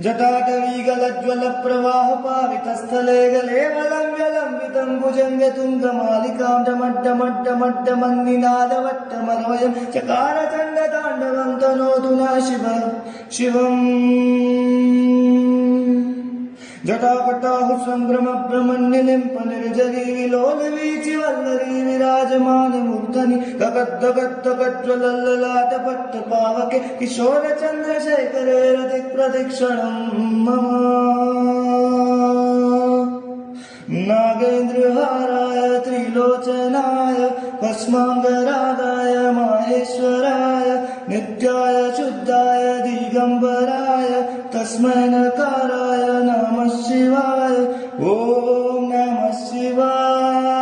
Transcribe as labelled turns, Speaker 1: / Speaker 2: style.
Speaker 1: जटाटवीगलज्वलप्रवाहपावितस्थले गलेवलं व्यलम्बितं भुजङ्गतुङ्गमालिकां डमड्डमड्डमड्डमन्निनादवट्टमरवयं चकारचण्डताण्डवं तनोतु न शिवम् जटापटाहु संभ्रमभ्रमण्यलिम्पनिर्झरी विलोलवीचिवल्लरी विराजमानमूर्धनि धगद्धगद्धगज्ज्वलल्ललाटपट्टपावके किशोरचन्द्रशेखरे रतिप्रदक्षिणं मम नागेन्द्रहाराय त्रिलोचनाय भस्माङ्गरागाय माहेश्वराय नित्याय शुद्धाय दिगम्बराय तस्मै नकाराय नमः शिवाय ॐ नमः शिवाय।